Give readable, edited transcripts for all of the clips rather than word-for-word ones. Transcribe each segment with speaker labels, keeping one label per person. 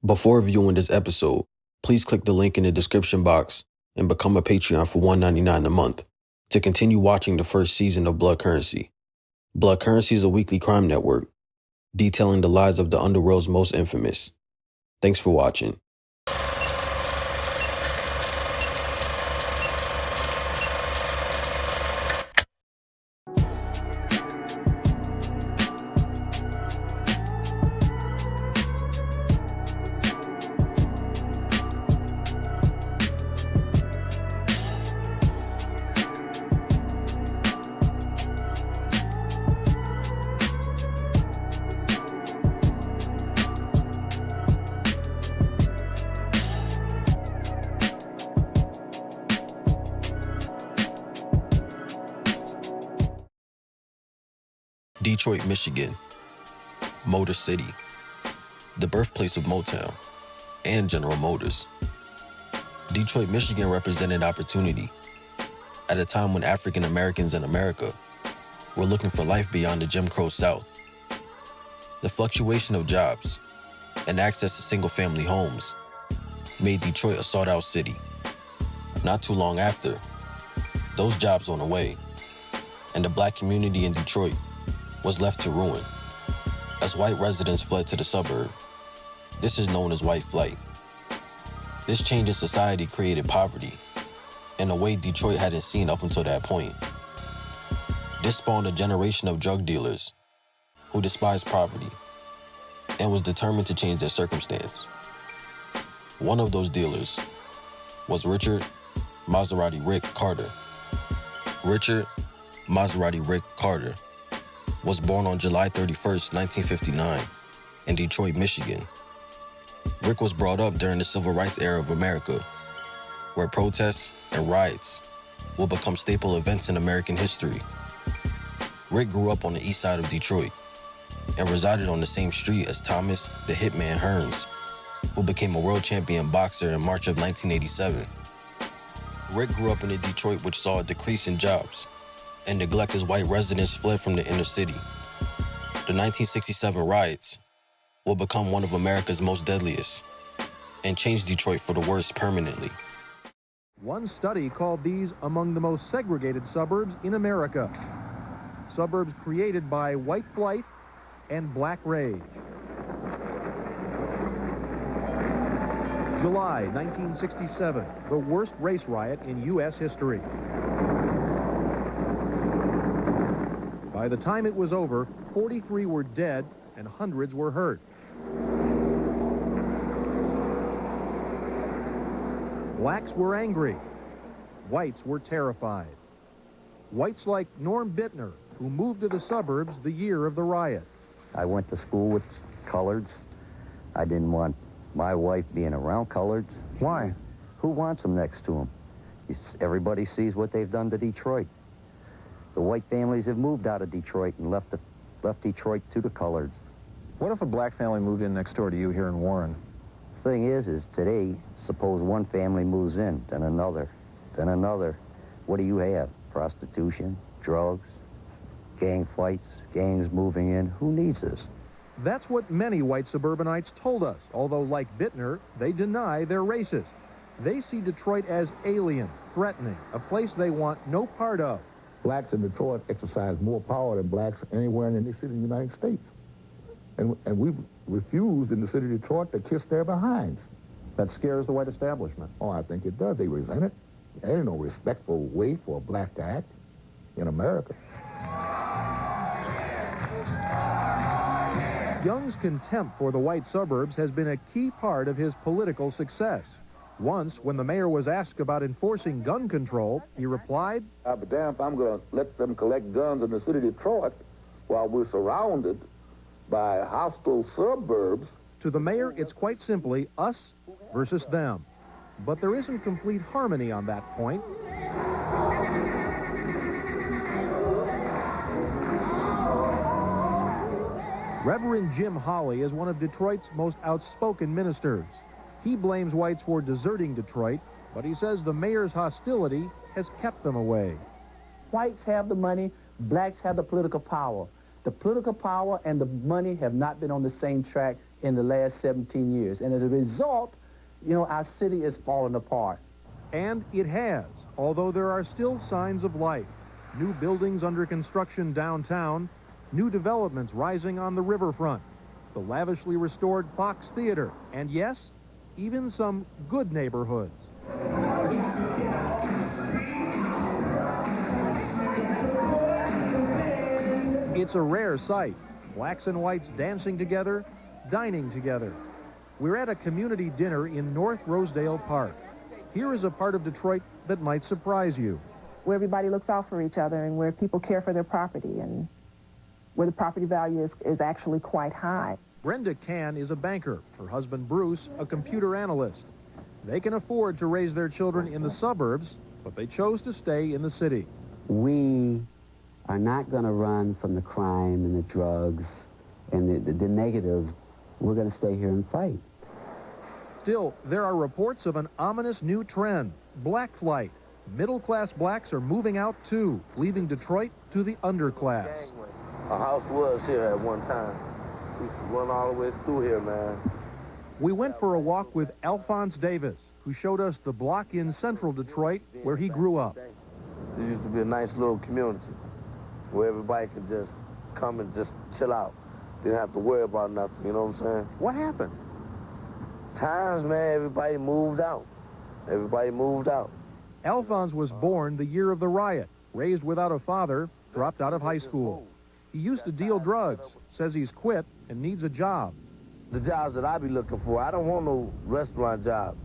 Speaker 1: Before viewing this episode, please click the link in the description box and become a Patreon for $1.99 a month to continue watching the first season of Blood Currency. Blood Currency is a weekly crime network detailing the lives of the underworld's most infamous. Thanks for watching. Detroit, Michigan, Motor City, the birthplace of Motown and General Motors. Detroit, Michigan represented opportunity at a time when African Americans in America were looking for life beyond the Jim Crow South. The fluctuation of jobs and access to single-family homes made Detroit a sought-out city. Not too long after, those jobs went away, and the black community in Detroit was left to ruin as white residents fled to the suburb. This is known as white flight. This change in society created poverty in a way Detroit hadn't seen up until that point. This spawned a generation of drug dealers who despised poverty and was determined to change their circumstance. One of those dealers was Richard Maserati Rick Carter. Richard Maserati Rick Carter was born on July 31st, 1959, in Detroit, Michigan. Rick was brought up during the Civil Rights era of America, where protests and riots will become staple events in American history. Rick grew up on the east side of Detroit and resided on the same street as Thomas the Hitman Hearns, who became a world champion boxer in March of 1987. Rick grew up in a Detroit which saw a decrease in jobs and neglect as white residents fled from the inner city. The 1967 riots will become one of America's most deadliest and change Detroit for the worse permanently.
Speaker 2: One study called these among the most segregated suburbs in America. Suburbs created by white flight and black rage. July 1967, the worst race riot in U.S. history. By the time it was over, 43 were dead and hundreds were hurt. Blacks were angry. Whites were terrified. Whites like Norm Bittner, who moved to the suburbs the year of the riot.
Speaker 3: I went to school with coloreds. I didn't want my wife being around coloreds.
Speaker 4: Why?
Speaker 3: Who wants them next to them? Everybody sees what they've done to Detroit. The white families have moved out of Detroit and left Detroit to the coloreds.
Speaker 4: What if a black family moved in next door to you here in Warren?
Speaker 3: Thing is today, suppose one family moves in, then another. What do you have? Prostitution, drugs, gang fights, gangs moving in. Who needs this?
Speaker 2: That's what many white suburbanites told us, although like Bittner, they deny they're racist. They see Detroit as alien, threatening, a place they want no part of.
Speaker 5: Blacks in Detroit exercise more power than blacks anywhere in any city in the United States. And we've refused in the city of Detroit to kiss their behinds.
Speaker 4: That scares the white establishment.
Speaker 5: Oh, I think it does. They resent it. There ain't no respectful way for a black to act in America.
Speaker 2: Young's contempt for the white suburbs has been a key part of his political success. Once, when the mayor was asked about enforcing gun control, he replied,
Speaker 5: I'll be damned if I'm going to let them collect guns in the city of Detroit while we're surrounded by hostile suburbs.
Speaker 2: To the mayor, it's quite simply us versus them. But there isn't complete harmony on that point. Reverend Jim Holley is one of Detroit's most outspoken ministers. He blames whites for deserting Detroit, but he says the mayor's hostility has kept them away.
Speaker 6: Whites have the money, blacks have the political power. The political power and the money have not been on the same track in the last 17 years. And as a result, you know, our city is falling apart.
Speaker 2: And it has, although there are still signs of life. New buildings under construction downtown, new developments rising on the riverfront, the lavishly restored Fox Theater, and yes, even some good neighborhoods. It's a rare sight, blacks and whites dancing together, dining together. We're at a community dinner in North Rosedale Park. Here is a part of Detroit that might surprise you.
Speaker 7: Where everybody looks out for each other and where people care for their property and where the property value is actually quite high.
Speaker 2: Brenda Cann is a banker, her husband Bruce a computer analyst. They can afford to raise their children in the suburbs, but they chose to stay in the city.
Speaker 8: We are not going to run from the crime and the drugs and the negatives. We're going to stay here and fight.
Speaker 2: Still, there are reports of an ominous new trend, black flight. Middle-class blacks are moving out too, leaving Detroit to the underclass.
Speaker 9: Our house was here at one time. We used to run all the way through here, man.
Speaker 2: We went for a walk with Alphonse Davis, who showed us the block in central Detroit where he grew up.
Speaker 9: There used to be a nice little community where everybody could just come and just chill out. Didn't have to worry about nothing, you know what I'm saying?
Speaker 4: What happened?
Speaker 9: Times, man, everybody moved out. Everybody moved out.
Speaker 2: Alphonse was born the year of the riot, raised without a father, dropped out of high school. He used to deal drugs, says he's quit and needs a job.
Speaker 9: The jobs that I be looking for, I don't want no restaurant job.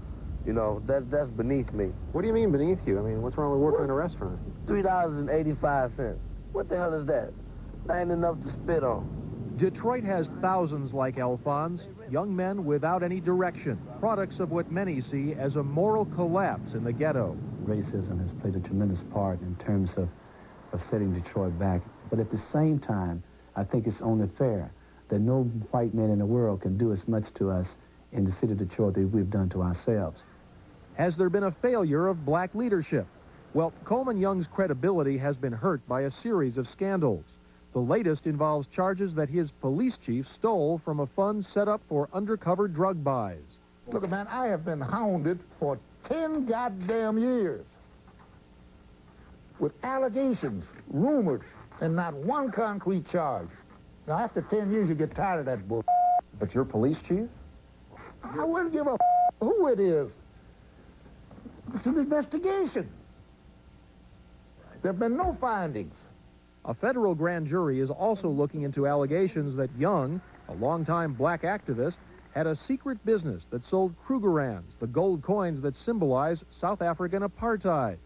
Speaker 9: You know, that's beneath me.
Speaker 4: What do you mean beneath you? I mean, what's wrong with working in a restaurant?
Speaker 9: $3.85. What the hell is that? That ain't enough to spit on.
Speaker 2: Detroit has thousands like Alphonse, young men without any direction, products of what many see as a moral collapse in the ghetto.
Speaker 10: Racism has played a tremendous part in terms of setting Detroit back. But at the same time, I think it's only fair that no white man in the world can do as much to us in the city of Detroit that we've done to ourselves.
Speaker 2: Has there been a failure of black leadership? Well, Coleman Young's credibility has been hurt by a series of scandals. The latest involves charges that his police chief stole from a fund set up for undercover drug buys.
Speaker 5: Look, man, I have been hounded for 10 goddamn years with allegations, rumors, and not one concrete charge. Now, after 10 years, you get tired of that bull.
Speaker 4: But you're police chief?
Speaker 5: I wouldn't give a who it is. It's an investigation. There have been no findings.
Speaker 2: A federal grand jury is also looking into allegations that Young, a longtime black activist, had a secret business that sold Krugerrands, the gold coins that symbolize South African apartheid.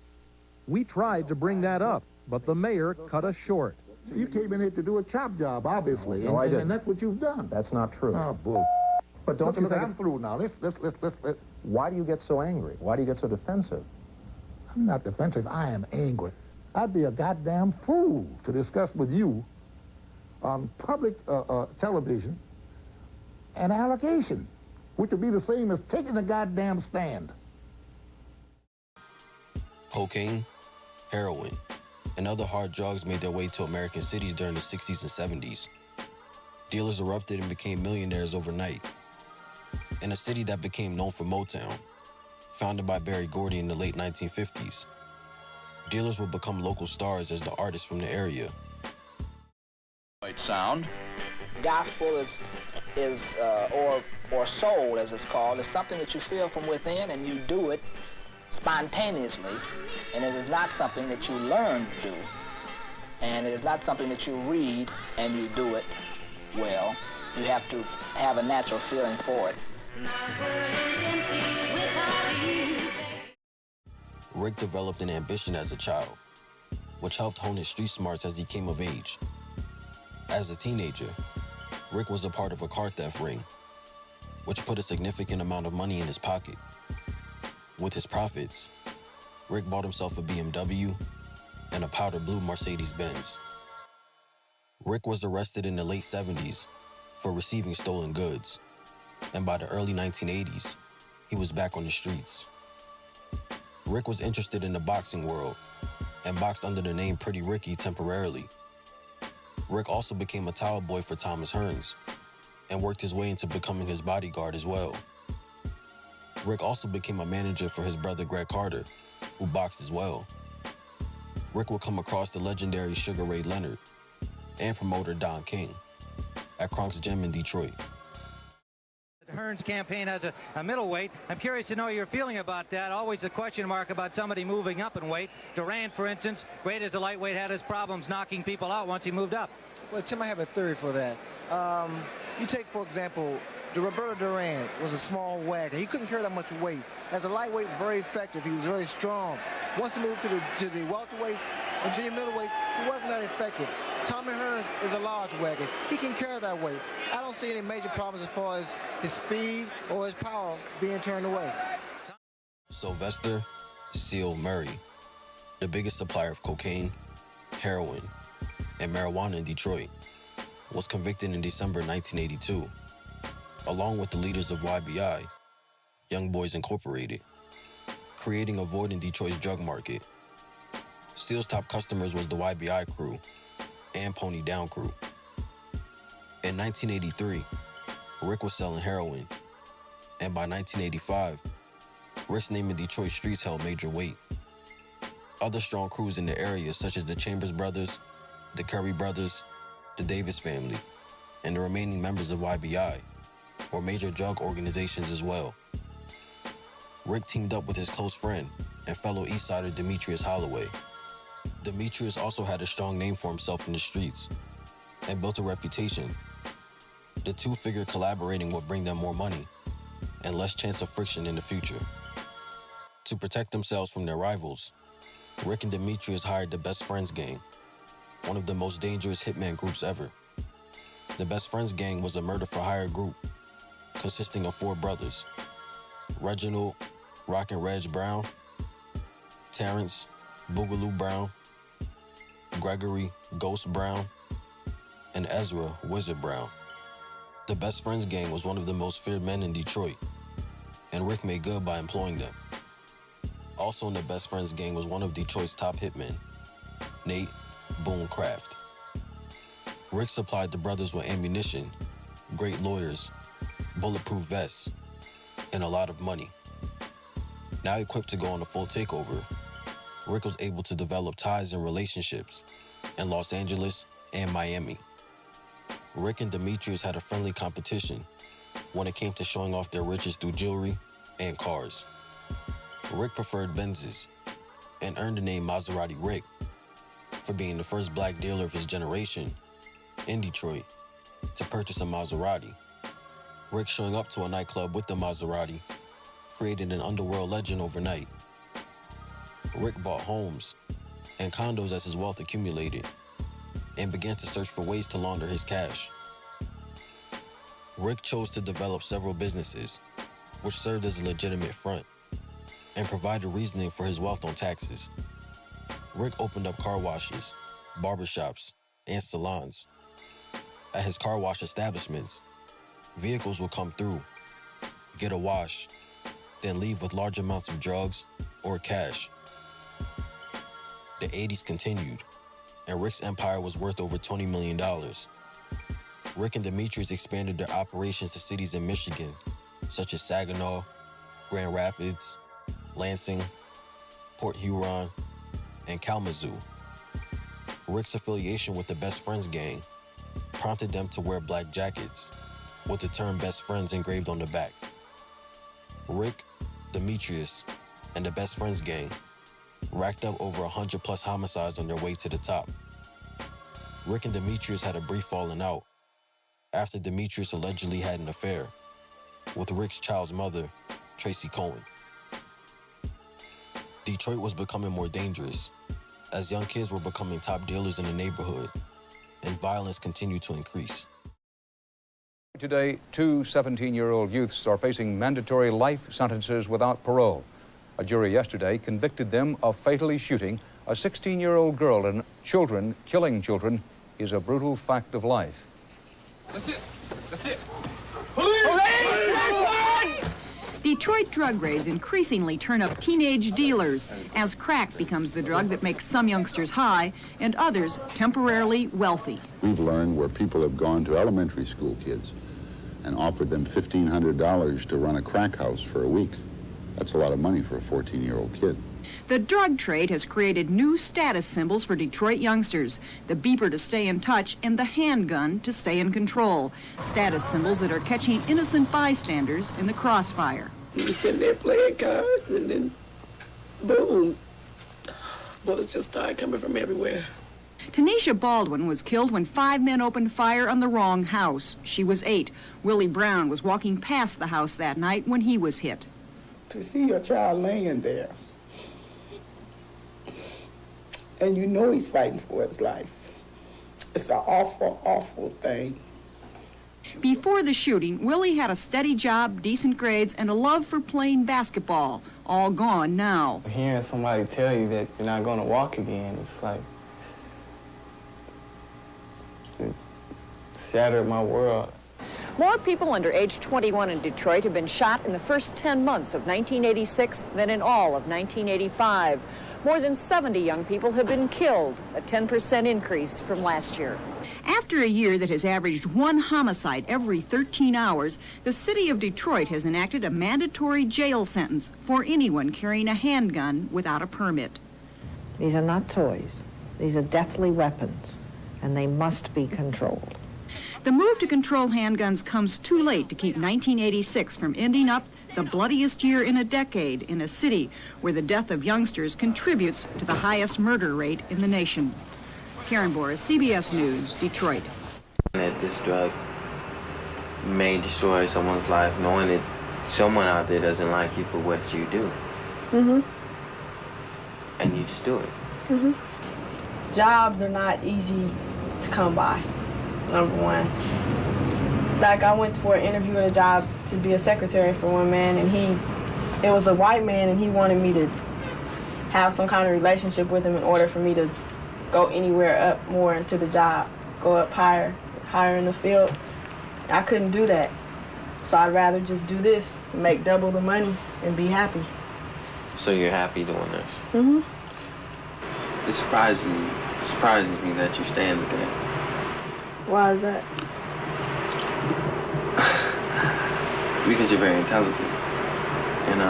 Speaker 2: We tried to bring that up, but the mayor cut us short.
Speaker 5: You came in here to do a chop job, obviously,
Speaker 4: No, I didn't.
Speaker 5: and that's what you've done.
Speaker 4: That's not true.
Speaker 5: Oh, bull.
Speaker 4: But don't you think
Speaker 5: I'm through now. Let's.
Speaker 4: Why do you get so angry? Why do you get so defensive?
Speaker 5: I'm not defensive. I am angry. I'd be a goddamn fool to discuss with you on public television an allegation, which would be the same as taking a goddamn stand.
Speaker 1: Cocaine, heroin, and other hard drugs made their way to American cities during the 60s and 70s. Dealers erupted and became millionaires overnight. In a city that became known for Motown, founded by Berry Gordy in the late 1950s, dealers would become local stars as the artists from the area.
Speaker 11: Sound. Gospel is or soul, as it's called, is something that you feel from within, and you do it spontaneously, and it is not something that you learn to do, and it is not something that you read and you do it well. You have to have a natural feeling for it.
Speaker 1: Rick developed an ambition as a child, which helped hone his street smarts as he came of age. As a teenager, Rick was a part of a car theft ring, which put a significant amount of money in his pocket. With his profits, Rick bought himself a BMW and a powder blue Mercedes-Benz. Rick was arrested in the late 70s for receiving stolen goods, and by the early 1980s, he was back on the streets. Rick was interested in the boxing world and boxed under the name Pretty Ricky temporarily. Rick also became a towel boy for Thomas Hearns and worked his way into becoming his bodyguard as well. Rick also became a manager for his brother Greg Carter, who boxed as well. Rick would come across the legendary Sugar Ray Leonard and promoter Don King at Kronk's Gym in Detroit.
Speaker 12: Hearn's campaign has a middleweight. I'm curious to know your feeling about that. Always a question mark about somebody moving up in weight. Durant, for instance, great as a lightweight, had his problems knocking people out once he moved up.
Speaker 13: Well, Tim, I have a theory for that. You take, for example, Roberto Durant was a small wagger. He couldn't carry that much weight. As a lightweight, very effective. He was very strong. Once he moved to the welterweights and junior middleweights, he wasn't that effective. Tommy Hearns is a large wagger. He can carry that weight. I don't see any major problems as far as his speed or his power being turned away.
Speaker 1: Sylvester Seal Murray, the biggest supplier of cocaine, heroin, and marijuana in Detroit, was convicted in December 1982, along with the leaders of YBI, Young Boys Incorporated, creating a void in Detroit's drug market. Seal's top customers was the YBI crew and Pony Down crew. In 1983, Rick was selling heroin, and by 1985, Rick's name in Detroit streets held major weight. Other strong crews in the area, such as the Chambers Brothers, the Curry Brothers, the Davis family, and the remaining members of YBI, were major drug organizations as well. Rick teamed up with his close friend and fellow Eastsider Demetrius Holloway. Demetrius also had a strong name for himself in the streets and built a reputation. The two figured collaborating would bring them more money and less chance of friction in the future. To protect themselves from their rivals, Rick and Demetrius hired the Best Friends Gang, one of the most dangerous hitman groups ever. The Best Friends Gang was a murder-for-hire group consisting of 4 brothers: Reginald Rockin' Reg Brown, Terrence Boogaloo Brown, Gregory Ghost Brown, and Ezra Wizard Brown. The Best Friends Gang was one of the most feared men in Detroit, and Rick made good by employing them. Also in the Best Friends Gang was one of Detroit's top hitmen, Nate Boone Craft. Rick supplied the brothers with ammunition, great lawyers, bulletproof vests, and a lot of money. Now equipped to go on a full takeover, Rick was able to develop ties and relationships in Los Angeles and Miami. Rick and Demetrius had a friendly competition when it came to showing off their riches through jewelry and cars. Rick preferred Benzes and earned the name Maserati Rick for being the first black dealer of his generation in Detroit to purchase a Maserati. Rick showing up to a nightclub with the Maserati created an underworld legend overnight. Rick bought homes and condos as his wealth accumulated and began to search for ways to launder his cash. Rick chose to develop several businesses, which served as a legitimate front and provided reasoning for his wealth on taxes. Rick opened up car washes, barbershops, and salons. At his car wash establishments, vehicles would come through, get a wash, then leave with large amounts of drugs or cash. The 80s continued, and Rick's empire was worth over $20 million. Rick and Demetrius expanded their operations to cities in Michigan, such as Saginaw, Grand Rapids, Lansing, Port Huron, and Kalamazoo. Rick's affiliation with the Best Friends Gang prompted them to wear black jackets with the term Best Friends engraved on the back. Rick, Demetrius, and the Best Friends Gang racked up over 100+ homicides on their way to the top. Rick and Demetrius had a brief falling out after Demetrius allegedly had an affair with Rick's child's mother, Tracy Cohen. Detroit was becoming more dangerous as young kids were becoming top dealers in the neighborhood, and violence continued to increase.
Speaker 14: Today, 2 17-year-old youths are facing mandatory life sentences without parole. A jury yesterday convicted them of fatally shooting a 16-year-old girl, and killing children is a brutal fact of life.
Speaker 15: That's it. That's it. Police!
Speaker 16: Detroit drug raids increasingly turn up teenage dealers as crack becomes the drug that makes some youngsters high and others temporarily wealthy.
Speaker 17: We've learned where people have gone to elementary school kids and offered them $1,500 to run a crack house for a week. That's a lot of money for a 14-year-old kid.
Speaker 16: The drug trade has created new status symbols for Detroit youngsters. The beeper to stay in touch and the handgun to stay in control. Status symbols that are catching innocent bystanders in the crossfire.
Speaker 18: You sitting there playing cards and then, boom, bullets just started coming from everywhere.
Speaker 16: Tanisha Baldwin was killed when 5 men opened fire on the wrong house. She was 8. Willie Brown was walking past the house that night when he was hit.
Speaker 18: To see your child laying there, and you know he's fighting for his life, it's an awful, awful thing.
Speaker 16: Before the shooting, Willie had a steady job, decent grades, and a love for playing basketball. All gone now.
Speaker 19: Hearing somebody tell you that you're not going to walk again, it's like, it shattered my world.
Speaker 16: More people under age 21 in Detroit have been shot in the first 10 months of 1986 than in all of 1985. More than 70 young people have been killed, a 10% increase from last year. After a year that has averaged 1 homicide every 13 hours, the city of Detroit has enacted a mandatory jail sentence for anyone carrying a handgun without a permit.
Speaker 20: These are not toys. These are deathly weapons, and they must be controlled.
Speaker 16: The move to control handguns comes too late to keep 1986 from ending up the bloodiest year in a decade in a city where the death of youngsters contributes to the highest murder rate in the nation. Karen Boris, CBS News, Detroit.
Speaker 21: That this drug may destroy someone's life, knowing that someone out there doesn't like you for what you do. And you just do it.
Speaker 22: Jobs are not easy to come by. Number one. Like, I went for an interview at a job to be a secretary for one man, and it was a white man, and he wanted me to have some kind of relationship with him in order for me to go anywhere up more into the job, go up higher in the field. I couldn't do that. So I'd rather just do this, make double the money, and be happy.
Speaker 21: So you're happy doing this? It surprises me that you stay in the game.
Speaker 22: Why is that?
Speaker 21: Because you're very intelligent. And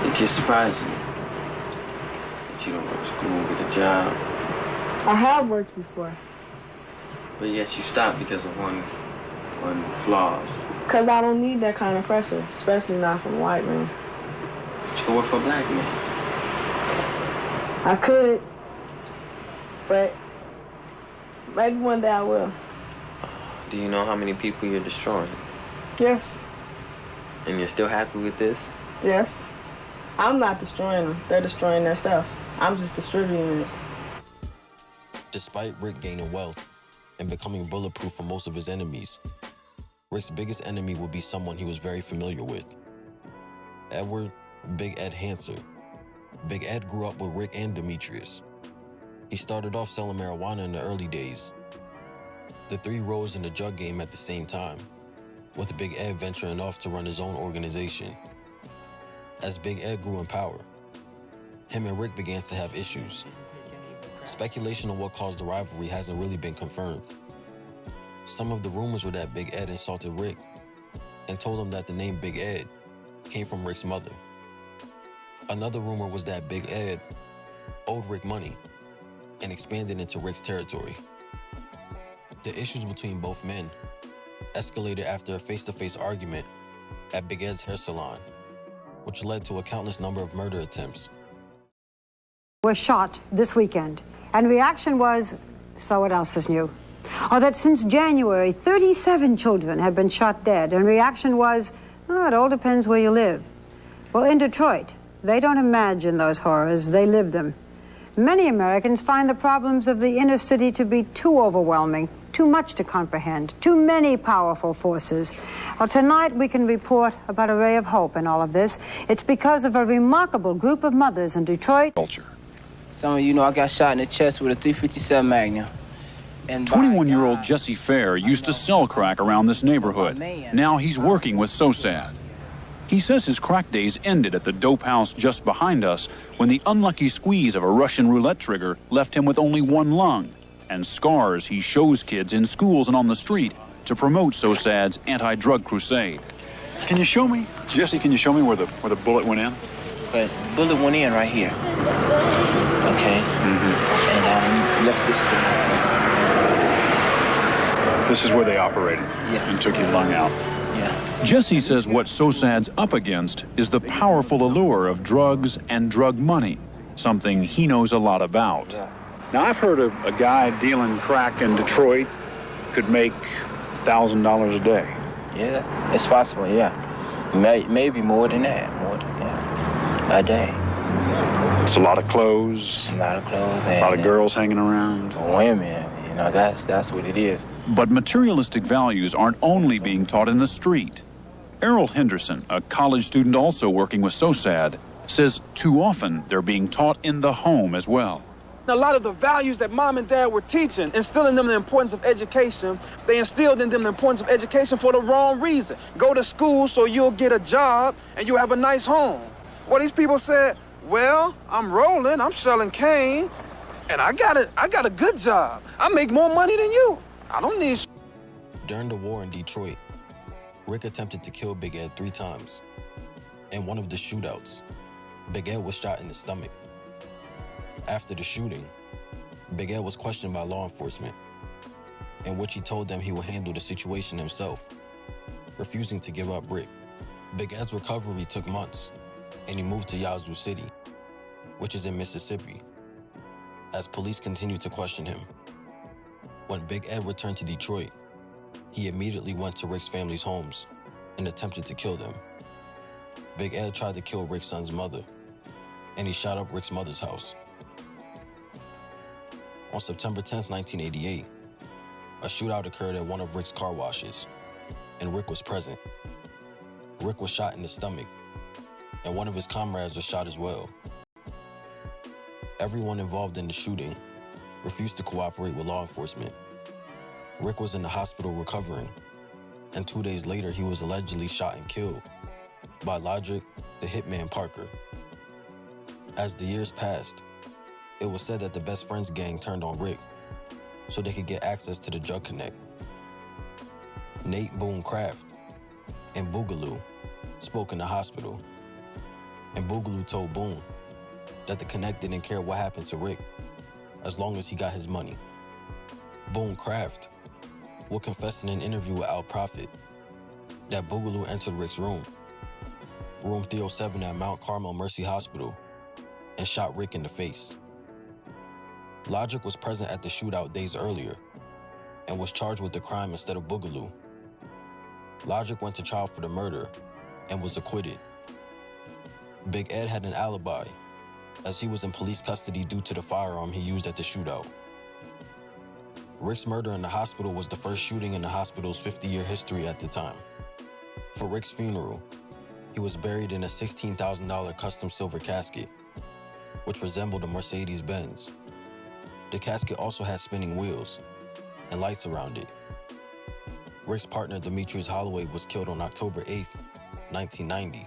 Speaker 21: it just surprises me that you don't go to school, get a job.
Speaker 22: I have worked before.
Speaker 21: But yet you stopped because of one flaws.
Speaker 22: Because I don't need that kind of pressure, especially not from a white man.
Speaker 21: But you can work for a black man.
Speaker 22: I could, but maybe one day I will.
Speaker 21: Do you know how many people you're destroying?
Speaker 22: Yes.
Speaker 21: And you're still happy with this?
Speaker 22: Yes. I'm not destroying them. They're destroying their stuff. I'm just distributing it.
Speaker 1: Despite Rick gaining wealth and becoming bulletproof for most of his enemies, Rick's biggest enemy would be someone he was very familiar with. Edward Big Ed Hanser. Big Ed grew up with Rick and Demetrius. He started off selling marijuana in the early days. The three rose in the drug game at the same time, with Big Ed venturing off to run his own organization. As Big Ed grew in power, him and Rick began to have issues. Speculation on what caused the rivalry hasn't really been confirmed. Some of the rumors were that Big Ed insulted Rick and told him that the name Big Ed came from Rick's mother. Another rumor was that Big Ed owed Rick money and expanded into Rick's territory. The issues between both men escalated after a face-to-face argument at Big Ed's hair salon, which led to a countless number of murder attempts.
Speaker 23: Was shot this weekend, and reaction was, so what else is new? Or that since January, 37 children have been shot dead, and reaction was, oh, it all depends where you live. Well, in Detroit, they don't imagine those horrors, they live them. Many Americans find the problems of the inner city to be too overwhelming, too much to comprehend, too many powerful forces. Well, tonight we can report about a ray of hope in all of this. It's because of a remarkable group of mothers in Detroit.
Speaker 24: Culture.
Speaker 25: Some of you know I got shot in the chest with a .357 Magnum.
Speaker 24: 21-year-old Jesse Fair used to sell crack around this neighborhood. Now he's working with SoSad. He says his crack days ended at the dope house just behind us when the unlucky squeeze of a Russian roulette trigger left him with only one lung and scars he shows kids in schools and on the street to promote SoSad's anti-drug crusade. Can you show me, Jesse, can you show me where the bullet went in?
Speaker 25: But bullet went in right here. Okay. And left this thing.
Speaker 24: This is where they operated and took your lung out.
Speaker 25: Yeah.
Speaker 24: Jesse says what SoSad's up against is the powerful allure of drugs and drug money, something he knows a lot about. Now, I've heard of a guy dealing crack in Detroit could make $1,000 a day.
Speaker 25: Yeah, it's possible, yeah. Maybe more than that, a day.
Speaker 24: It's a lot of clothes.
Speaker 25: A lot of clothes.
Speaker 24: A lot of girls hanging around.
Speaker 25: Women, you know, that's what it is.
Speaker 24: But materialistic values aren't only being taught in the street. Errol Henderson, a college student also working with SoSad, says too often they're being taught in the home as well.
Speaker 3: A lot of the values that mom and dad were teaching, instilling them the importance of education, they instilled in them the importance of education for the wrong reason. Go to school so you'll get a job and you'll have a nice home. Well, these people said, well, I'm rolling, I'm selling cane, and I got a good job. I make more money than you. I don't need.
Speaker 1: During the war in Detroit, Rick attempted to kill Big Ed 3 times. In one of the shootouts, Big Ed was shot in the stomach. After the shooting, Big Ed was questioned by law enforcement, in which he told them he would handle the situation himself, refusing to give up Rick. Big Ed's recovery took months, and he moved to Yazoo City, which is in Mississippi, as police continued to question him. When Big Ed returned to Detroit, he immediately went to Rick's family's homes and attempted to kill them. Big Ed tried to kill Rick's son's mother, and he shot up Rick's mother's house. On September 10, 1988, a shootout occurred at one of Rick's car washes, and Rick was present. Rick was shot in the stomach, and one of his comrades was shot as well. Everyone involved in the shooting refused to cooperate with law enforcement. Rick was in the hospital recovering, and 2 days later he was allegedly shot and killed by Logic, the hitman Parker. As the years passed, it was said that the Best Friends gang turned on Rick so they could get access to the drug connect. Nate Boone Kraft and Boogaloo spoke in the hospital, and Boogaloo told Boone that the connect didn't care what happened to Rick as long as he got his money. Boone Kraft would confess in an interview with Al Prophet that Boogaloo entered Rick's room 307 at Mount Carmel Mercy Hospital, and shot Rick in the face. Logic was present at the shootout days earlier and was charged with the crime instead of Boogaloo. Logic went to trial for the murder and was acquitted. Big Ed had an alibi, as he was in police custody due to the firearm he used at the shootout. Rick's murder in the hospital was the first shooting in the hospital's 50-year history at the time. For Rick's funeral, he was buried in a $16,000 custom silver casket, which resembled a Mercedes-Benz. The casket also had spinning wheels and lights around it. Rick's partner, Demetrius Holloway, was killed on October 8, 1990.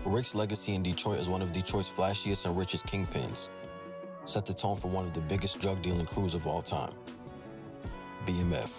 Speaker 1: Rick's legacy in Detroit as one of Detroit's flashiest and richest kingpins set the tone for one of the biggest drug dealing crews of all time, BMF.